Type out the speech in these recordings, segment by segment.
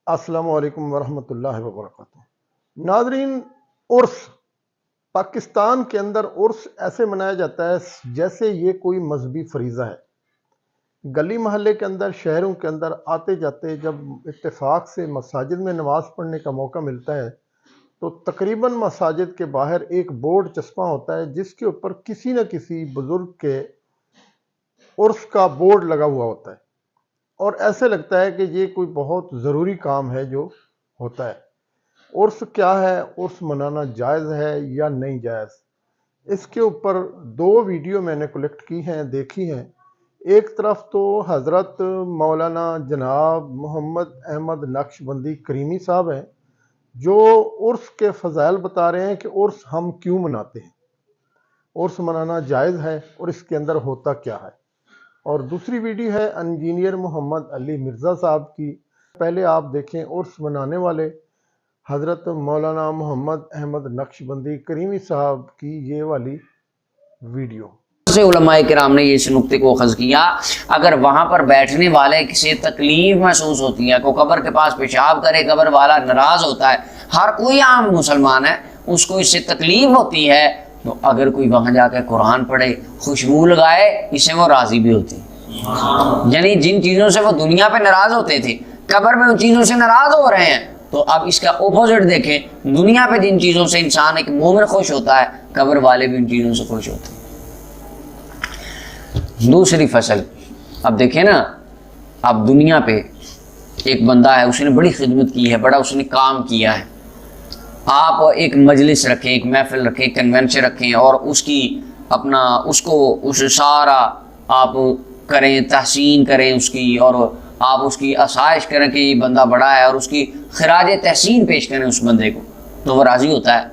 السلام علیکم ورحمۃ اللہ وبرکاتہ۔ ناظرین، عرس پاکستان کے اندر عرس ایسے منایا جاتا ہے جیسے یہ کوئی مذہبی فریضہ ہے۔ گلی محلے کے اندر، شہروں کے اندر آتے جاتے جب اتفاق سے مساجد میں نماز پڑھنے کا موقع ملتا ہے تو تقریباً مساجد کے باہر ایک بورڈ چسپاں ہوتا ہے جس کے اوپر کسی نہ کسی بزرگ کے عرس کا بورڈ لگا ہوا ہوتا ہے، اور ایسے لگتا ہے کہ یہ کوئی بہت ضروری کام ہے جو ہوتا ہے۔ عرس کیا ہے، عرس منانا جائز ہے یا نہیں جائز، اس کے اوپر دو ویڈیو میں نے کلیکٹ کی ہیں، دیکھی ہیں۔ ایک طرف تو حضرت مولانا جناب محمد احمد نقشبندی کریمی صاحب ہیں جو عرس کے فضائل بتا رہے ہیں کہ عرس ہم کیوں مناتے ہیں، عرس منانا جائز ہے اور اس کے اندر ہوتا کیا ہے۔ اور دوسری ویڈیو ہے انجینئر محمد علی مرزا صاحب کی۔ پہلے آپ دیکھیں عرس منانے والے حضرت مولانا محمد احمد نقشبندی کریمی صاحب کی یہ والی ویڈیو۔ سے علماء کرام نے اس نقطے کو اخذ کیا، اگر وہاں پر بیٹھنے والے کسی تکلیف محسوس ہوتی ہے، کوئی قبر کے پاس پیشاب کرے، قبر والا ناراض ہوتا ہے، ہر کوئی عام مسلمان ہے، اس کو اس سے تکلیف ہوتی ہے، تو اگر کوئی وہاں جا کے قرآن پڑھے، خوشبو لگائے، اس سے وہ راضی بھی ہوتے ہیں۔ یعنی جن چیزوں سے وہ دنیا پہ ناراض ہوتے تھے، قبر میں ان چیزوں سے ناراض ہو رہے ہیں، تو اب اس کا اپوزٹ دیکھیں، دنیا پہ جن چیزوں سے انسان ایک مومن خوش ہوتا ہے، قبر والے بھی ان چیزوں سے خوش ہوتے ہیں۔ دوسری فصل اب دیکھیں نا، اب دنیا پہ ایک بندہ ہے، اس نے بڑی خدمت کی ہے، بڑا اس نے کام کیا ہے، آپ ایک مجلس رکھیں، ایک محفل رکھیں، ایک کنونشن رکھیں، اور اس کی اپنا اس سارا آپ کریں، تحسین کریں اس کی، اور آپ اس کی آسائش کریں کہ یہ بندہ بڑا ہے، اور اس کی خراج تحسین پیش کریں اس بندے کو، تو وہ راضی ہوتا ہے۔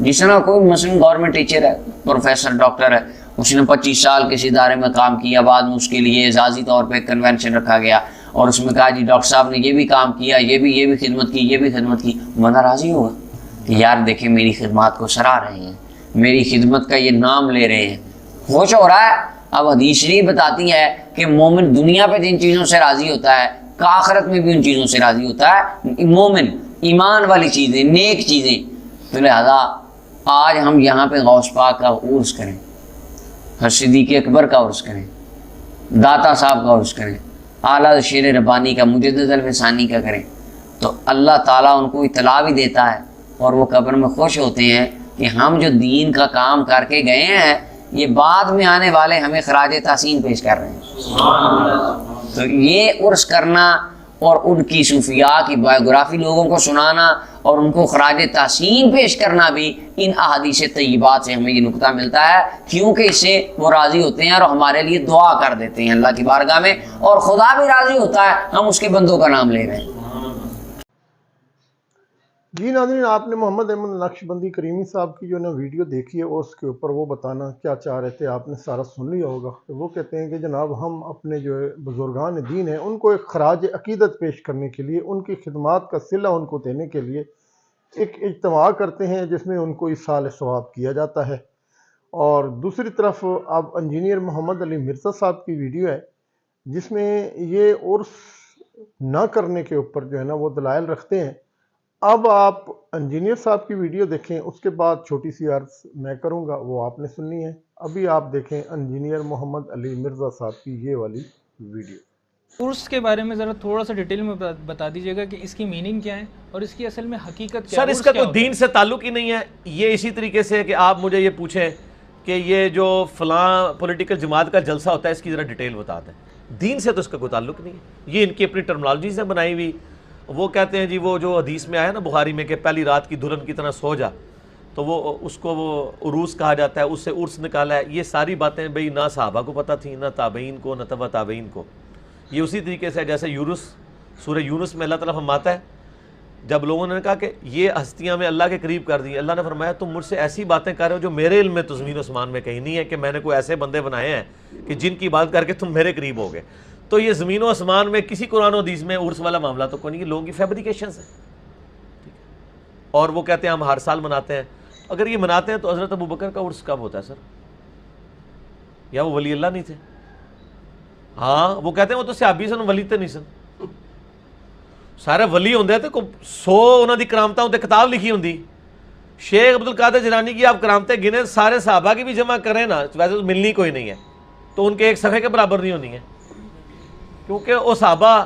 جس طرح کوئی مثلا گورنمنٹ ٹیچر ہے، پروفیسر، ڈاکٹر ہے، اس نے 25 سال کسی ادارے میں کام کیا، بعد میں اس کے لیے اعزازی طور پہ ایک کنونشن رکھا گیا، اور اس میں کہا جی ڈاکٹر صاحب نے یہ بھی کام کیا، یہ بھی خدمت کی، یہ بھی خدمت کی، بندہ راضی ہوگا کہ یار دیکھیں میری خدمات کو سراہ رہے ہیں، میری خدمت کا یہ نام لے رہے ہیں، خوش ہو رہا ہے۔ اب حدیث شریف بتاتی ہے کہ مومن دنیا پہ جن چیزوں سے راضی ہوتا ہے، آخرت میں بھی ان چیزوں سے راضی ہوتا ہے۔ مومن ایمان والی چیزیں، نیک چیزیں، تو لہذا آج ہم یہاں پہ غوث پاک کا عرس کریں، صدیق اکبر کا عرس کریں، داتا صاحب کا عرس کریں، اعلیٰ شیر ربانی کا، مجدد الفسانی کا کریں، تو اللہ تعالیٰ ان کو اطلاع بھی دیتا ہے، اور وہ قبر میں خوش ہوتے ہیں کہ ہم جو دین کا کام کر کے گئے ہیں، یہ بعد میں آنے والے ہمیں خراج تحسین پیش کر رہے ہیں۔ تو یہ عرس کرنا اور ان کی صوفیاء کی بایوگرافی لوگوں کو سنانا اور ان کو خراج تحسین پیش کرنا بھی ان احادیث طیبات سے ہمیں یہ نقطہ ملتا ہے، کیونکہ اس سے وہ راضی ہوتے ہیں اور ہمارے لیے دعا کر دیتے ہیں اللہ کی بارگاہ میں، اور خدا بھی راضی ہوتا ہے، ہم اس کے بندوں کا نام لے رہے ہیں۔ جی ناظرین، آپ نے محمد احمد نقشبندی کریمی صاحب کی جو نا ویڈیو دیکھی ہے عرس کے اوپر، وہ بتانا کیا چاہ رہے تھے، آپ نے سارا سن لیا ہوگا۔ وہ کہتے ہیں کہ جناب ہم اپنے جو بزرگان دین ہیں ان کو ایک خراج عقیدت پیش کرنے کے لیے، ان کی خدمات کا صلہ ان کو دینے کے لیے ایک اجتماع کرتے ہیں جس میں ان کو ایصال ثواب کیا جاتا ہے۔ اور دوسری طرف اب انجینئر محمد علی مرزا صاحب کی ویڈیو ہے جس میں یہ عرس نہ کرنے کے اوپر جو ہے نا وہ دلائل رکھتے ہیں۔ اب آپ انجینئر صاحب کی ویڈیو دیکھیں، اس کے بعد چھوٹی سی عرض میں کروں گا، وہ آپ نے سننی ہے۔ ابھی آپ دیکھیں انجینئر محمد علی مرزا صاحب کی یہ والی ویڈیو۔ عرس کے بارے میں ذرا تھوڑا سا ڈیٹیل میں بتا دیجیے گا کہ اس کی میننگ کیا ہے اور اس کی اصل میں حقیقت کیا ہے؟ سر اس کا کوئی دین سے تعلق ہی نہیں ہے، یہ اسی طریقے سے کہ آپ مجھے یہ پوچھیں کہ یہ جو فلاں پولیٹیکل جماعت کا جلسہ ہوتا ہے اس کی ذرا ڈیٹیل بتاتے ہیں، دین سے تو اس کا کوئی تعلق نہیں ہے، یہ ان کی اپنی ٹرمنالوجی سے بنائی ہوئی۔ وہ کہتے ہیں جی وہ جو حدیث میں آیا نا بخاری میں کہ پہلی رات کی دلہن کی طرح سو جا، تو وہ اس کو وہ عروس کہا جاتا ہے، اس سے عرس نکالا ہے۔ یہ ساری باتیں بھئی نہ صحابہ کو پتہ تھیں، نہ تابعین کو، نہ تبع تابعین کو۔ یہ اسی طریقے سے جیسے یونس، سورہ یونس میں اللہ تعالیٰ فرماتا ہے جب لوگوں نے کہا کہ یہ ہستیاں میں اللہ کے قریب کر دی، اللہ نے فرمایا تم مجھ سے ایسی باتیں کر رہے ہو جو میرے علم میں تو زمین و آسمان میں کہیں نہیں ہے کہ میں نے کوئی ایسے بندے بنائے ہیں کہ جن کی بات کر کے تم میرے قریب ہو گئے۔ تو یہ زمین و آسمان میں کسی قرآن و حدیث میں عرس والا معاملہ تو کوئی نہیں، لوگوں کی فیبریکیشنز ہیں، اور وہ کہتے ہیں ہم ہر سال مناتے ہیں۔ اگر یہ مناتے ہیں تو حضرت ابوبکر کا عرس کب ہوتا ہے سر؟ یا وہ ولی اللہ نہیں تھے؟ ہاں وہ کہتے ہیں وہ تو صحابی سن، ولی تھے نہیں سن۔ سارے ولی ہوندے تے 100 انہاں دی کرامتاں تے کتاب لکھی ہوندی. شیخ عبد القادر جیلانی کی آپ کرامتیں گنے سارے صحابہ کی بھی جمع کریں نا, ویسے تو ملنی کوئی نہیں ہے, تو ان کے ایک صفحے کے برابر نہیں ہونی ہے, کیونکہ وہ صحابہ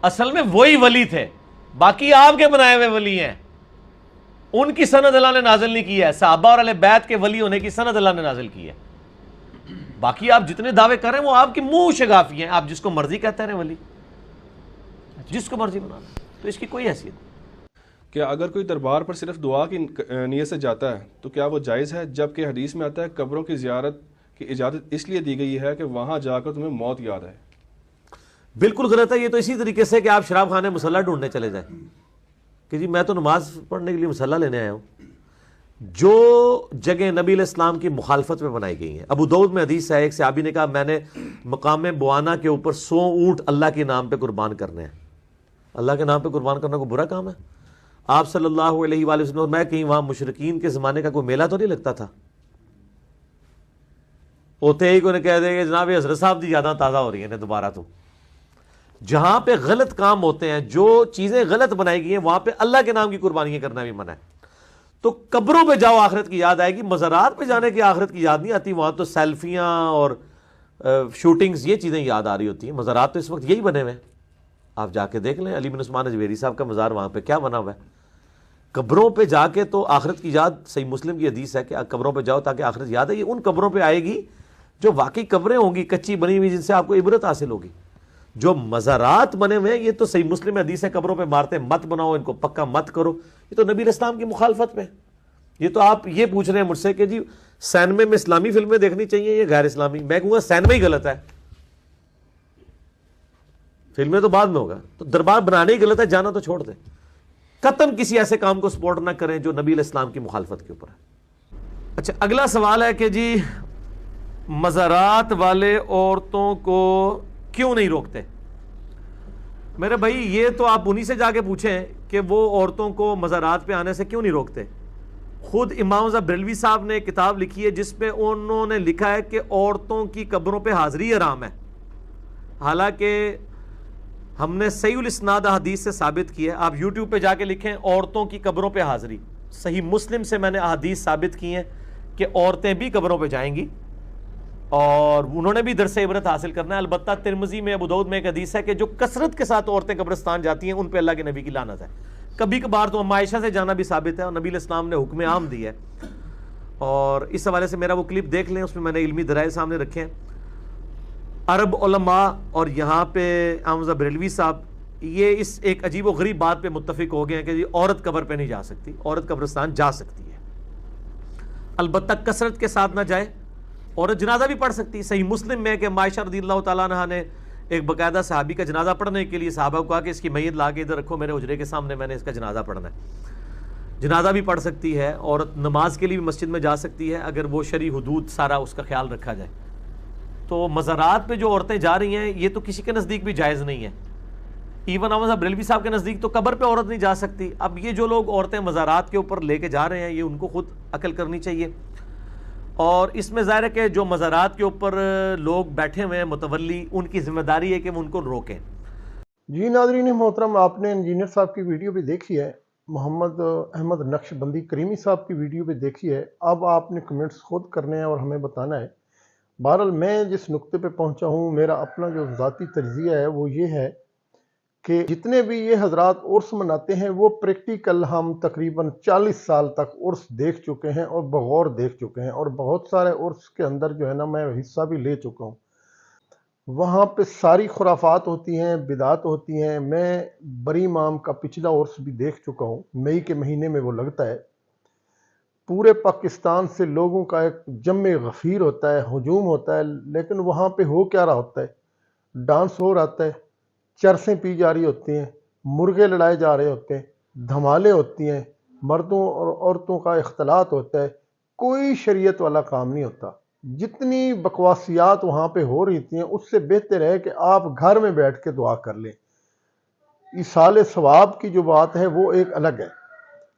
اصل میں وہی ولی تھے, باقی آپ کے بنائے ہوئے ولی ہیں. ان کی سند اللہ نے نازل نہیں کی ہے, صحابہ اور اہل بیت کے ولی ہونے کی سند اللہ نے نازل کی ہے. باقی آپ جتنے دعوے کر رہے ہیں وہ آپ کی منہ شگافی ہیں, آپ جس کو مرضی کہتے رہیں ولی, جس کو مرضی بنا لیں, تو اس کی کوئی حیثیت نہیں. کہ اگر کوئی دربار پر صرف دعا کی نیت سے جاتا ہے تو کیا وہ جائز ہے؟ جبکہ حدیث میں آتا ہے قبروں کی زیارت کی اجازت اس لیے دی گئی ہے کہ وہاں جا کر تمہیں موت یاد آئے. بالکل غلط ہے. یہ تو اسی طریقے سے کہ آپ شراب خانے مسلح ڈھونڈنے چلے جائیں کہ جی میں تو نماز پڑھنے کے لیے مسلح لینے آیا ہوں. جو جگہ نبی علیہ السلام کی مخالفت میں بنائی گئی ہیں, ابو داؤد میں حدیث ہے, ایک صحابی نے کہا میں نے مقام بوانا کے اوپر 100 اونٹ اللہ کے نام پہ قربان کرنے ہیں. اللہ کے نام پہ قربان کرنا کوئی برا کام ہے؟ آپ صلی اللہ علیہ وآلہ وسلم, میں کہیں وہاں مشرکین کے زمانے کا کوئی میلہ تو نہیں لگتا تھا؟ ہوتے ہی کوئی کہہ دے کہ جناب یہ حضرت صاحب دی یاداں تازہ ہو رہی ہیں دوبارہ. تو جہاں پہ غلط کام ہوتے ہیں, جو چیزیں غلط بنائی گئی ہیں, وہاں پہ اللہ کے نام کی قربانیاں کرنا بھی منع ہے. تو قبروں پہ جاؤ آخرت کی یاد آئے گی, مزارات پہ جانے کی آخرت کی یاد نہیں آتی. وہاں تو سیلفیاں اور شوٹنگز یہ چیزیں یاد آ رہی ہوتی ہیں. مزارات تو اس وقت یہی بنے ہوئے ہیں, آپ جا کے دیکھ لیں. علی بن عثمان اجویری صاحب کا مزار وہاں پہ کیا بنا ہوا ہے. قبروں پہ جا کے تو آخرت کی یاد, صحیح مسلم کی حدیث ہے کہ قبروں پہ جاؤ تاکہ آخرت یاد ہے. یہ ان قبروں پہ آئے گی جو واقعی قبریں ہوں گی کچی بنی ہوئی, جن سے آپ کو عبرت حاصل ہوگی. جو مزارات بنے ہوئے ہیں یہ تو صحیح مسلم حدیث ہے, قبروں پہ مارتے مت بناؤ, ان کو پکا مت کرو. یہ تو نبی علیہ السلام کی مخالفت میں. یہ تو آپ یہ پوچھ رہے ہیں مجھ سے کہ جی سینمے میں اسلامی فلمیں دیکھنی چاہیے یا غیر اسلامی. میں کہوں گا سینما ہی غلط ہے, فلمیں تو بعد میں ہوگا. تو دربار بنانے ہی غلط ہے, جانا تو چھوڑ دیں. قطعاً کسی ایسے کام کو سپورٹ نہ کریں جو نبی علیہ السلام کی مخالفت کے اوپر ہے. اچھا, اگلا سوال ہے کہ جی مزارات والے عورتوں کو کیوں نہیں روکتے؟ میرے بھائی یہ تو آپ انہی سے جا کے پوچھیں کہ وہ عورتوں کو مزارات پہ آنے سے کیوں نہیں روکتے. خود امام رضا بریلوی صاحب نے ایک کتاب لکھی ہے جس پہ انہوں نے لکھا ہے کہ عورتوں کی قبروں پہ حاضری حرام ہے. حالانکہ ہم نے صحیح الاسناد حدیث سے ثابت کی ہے. آپ یوٹیوب پہ جا کے لکھیں عورتوں کی قبروں پہ حاضری, صحیح مسلم سے میں نے احادیث ثابت کی ہیں کہ عورتیں بھی قبروں پہ جائیں گی اور انہوں نے بھی درس عبرت حاصل کرنا ہے. البتہ ترمذی میں, ابو داؤد میں ایک حدیث ہے کہ جو کثرت کے ساتھ عورتیں قبرستان جاتی ہیں ان پہ اللہ کے نبی کی لعنت ہے. کبھی کبھار تو عائشہ سے جانا بھی ثابت ہے, اور نبی علیہ السلام نے حکم عام دی ہے. اور اس حوالے سے میرا وہ کلپ دیکھ لیں, اس میں نے علمی دلائل سامنے رکھے ہیں. عرب علماء اور یہاں پہ امام رضا بریلوی صاحب یہ اس ایک عجیب و غریب بات پہ متفق ہو گئے ہیں کہ جی عورت قبر پہ نہیں جا سکتی, عورت قبرستان جا سکتی ہے, البتہ کثرت کے ساتھ نہ جائے. عورت جنازہ بھی پڑھ سکتی ہے. صحیح مسلم میں کہ عائشہ رضی اللہ تعالیٰ عنہا نے ایک باقاعدہ صحابی کا جنازہ پڑھنے کے لیے صحابہ کو کہا کہ اس کی میت لا کے ادھر رکھو میرے حجرے کے سامنے, میں نے اس کا جنازہ پڑھنا ہے. جنازہ بھی پڑھ سکتی ہے عورت, نماز کے لیے بھی مسجد میں جا سکتی ہے اگر وہ شرعی حدود سارا اس کا خیال رکھا جائے. تو مزارات پہ جو عورتیں جا رہی ہیں یہ تو کسی کے نزدیک بھی جائز نہیں ہے. ایون احمد صاحب بریلوی صاحب کے نزدیک تو قبر پہ عورت نہیں جا سکتی. اب یہ جو لوگ عورتیں مزارات کے اوپر لے کے جا رہے ہیں یہ ان کو خود عقل کرنی چاہیے. اور اس میں ظاہر ہے کہ جو مزارات کے اوپر لوگ بیٹھے ہوئے ہیں متولی, ان کی ذمہ داری ہے کہ وہ ان کو روکیں. جی ناظرین محترم, آپ نے انجینئر صاحب کی ویڈیو بھی دیکھی ہے, محمد احمد نقش بندی کریمی صاحب کی ویڈیو بھی دیکھی ہے. اب آپ نے کمنٹس خود کرنے ہیں اور ہمیں بتانا ہے. بہرحال میں جس نقطے پہ پہنچا ہوں, میرا اپنا جو ذاتی تجزیہ ہے وہ یہ ہے کہ جتنے بھی یہ حضرات عرس مناتے ہیں وہ پریکٹیکل ہم تقریباً 40 سال تک عرس دیکھ چکے ہیں اور بغور دیکھ چکے ہیں, اور بہت سارے عرس کے اندر جو ہے نا میں حصہ بھی لے چکا ہوں. وہاں پہ ساری خرافات ہوتی ہیں, بدعات ہوتی ہیں. میں بری امام کا پچھلا عرس بھی دیکھ چکا ہوں, مئی کے مہینے میں وہ لگتا ہے. پورے پاکستان سے لوگوں کا ایک جمع غفیر ہوتا ہے, ہجوم ہوتا ہے, لیکن وہاں پہ ہو کیا رہا ہوتا ہے؟ ڈانس ہو رہا ہے, چرسیں پی جا رہی ہوتی ہیں, مرغے لڑائے جا رہے ہوتے ہیں, دھمالے ہوتی ہیں, مردوں اور عورتوں کا اختلاط ہوتا ہے. کوئی شریعت والا کام نہیں ہوتا. جتنی بکواسیات وہاں پہ ہو رہی تھیں اس سے بہتر ہے کہ آپ گھر میں بیٹھ کے دعا کر لیں. ایصال ثواب کی جو بات ہے وہ ایک الگ ہے.